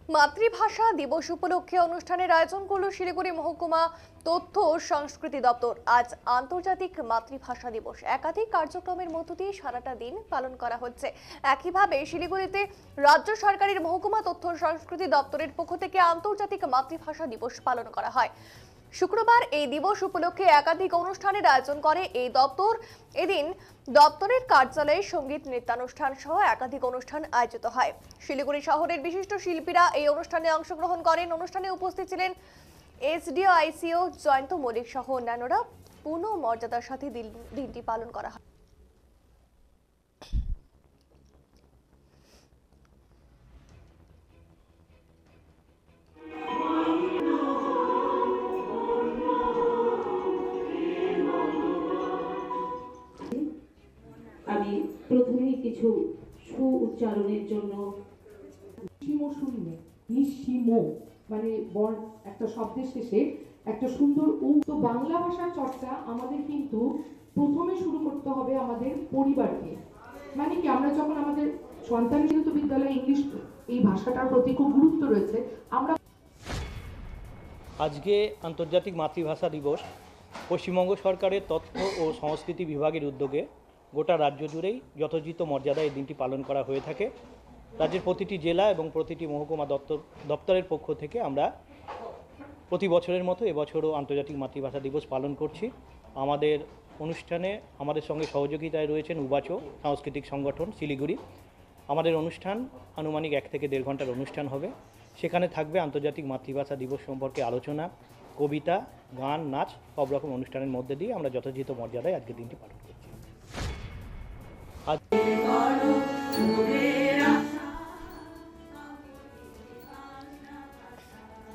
মাতৃভাষা দিবস উপলক্ষে অনুষ্ঠানের আয়োজন করল শিলিগুড়ি মহকুমা তথ্য ও সংস্কৃতি দপ্তর। আজ আন্তর্জাতিক মাতৃভাষা দিবস। একাধিক কার্যক্রমের মধ্য দিয়ে সারাটা দিন পালন করা হচ্ছে। একইভাবে শিলিগুড়িতে রাজ্য সরকারের মহকুমা তথ্য ও সংস্কৃতি দপ্তরের পক্ষ থেকে আন্তর্জাতিক মাতৃভাষা দিবস পালন করা হয়। শুক্রবার এই দিবস উপলক্ষে একাধিক অনুষ্ঠানের আয়োজন করে এই দপ্তর। এদিন দপ্তরের কার্যালয়ে সঙ্গীত নৃত্যানুষ্ঠান সহ একাধিক অনুষ্ঠান আয়োজিত হয়। শিলিগুড়ি শহরের বিশিষ্ট শিল্পীরা এই অনুষ্ঠানে অংশগ্রহণ করেন। অনুষ্ঠানে উপস্থিত ছিলেন এসডিও আইসিও জয়ন্ত মল্লিক সহ অন্যান্যরা। পূর্ণ মর্যাদার সাথে দিনটি পালন করা হয়। আমি প্রথমেই কিছু সু উচ্চারণের জন্য শূন্য নিঃসীম মানে বর্ণ একটা শব্দের শেষে একটা সুন্দর তো বাংলা ভাষার চর্চা আমাদের কিন্তু প্রথমে শুরু করতে হবে আমাদের পরিবারকে। মানে কি, আমরা যখন আমাদের সন্তান কিন্তু বিদ্যালয়ে ইংলিশ এই ভাষাটার প্রতি খুব গুরুত্ব রয়েছে। আমরা আজকে আন্তর্জাতিক মাতৃভাষা দিবস পশ্চিমবঙ্গ সরকারের তথ্য ও সংস্কৃতি বিভাগের উদ্যোগে গোটা রাজ্য জুড়েই যথোচিত মর্যাদায় এই দিনটি পালন করা হয়ে থাকে। রাজ্যের প্রতিটি জেলা এবং প্রতিটি মহকুমা দপ্তরের পক্ষ থেকে আমরা প্রতি বছরের মতো এবছরও আন্তর্জাতিক মাতৃভাষা দিবস পালন করছি। আমাদের অনুষ্ঠানে আমাদের সঙ্গে সহযোগিতায় রয়েছেন উবাচো সাংস্কৃতিক সংগঠন শিলিগুড়ি। আমাদের অনুষ্ঠান আনুমানিক 1 থেকে 1.5 ঘন্টার অনুষ্ঠান হবে। সেখানে থাকবে আন্তর্জাতিক মাতৃভাষা দিবস সম্পর্কে আলোচনা, কবিতা, গান, নাচ, সব রকম অনুষ্ঠানের মধ্যে দিয়ে আমরা যথাযথ মর্যাদায় আজকের দিনটি পালন করছি। আজ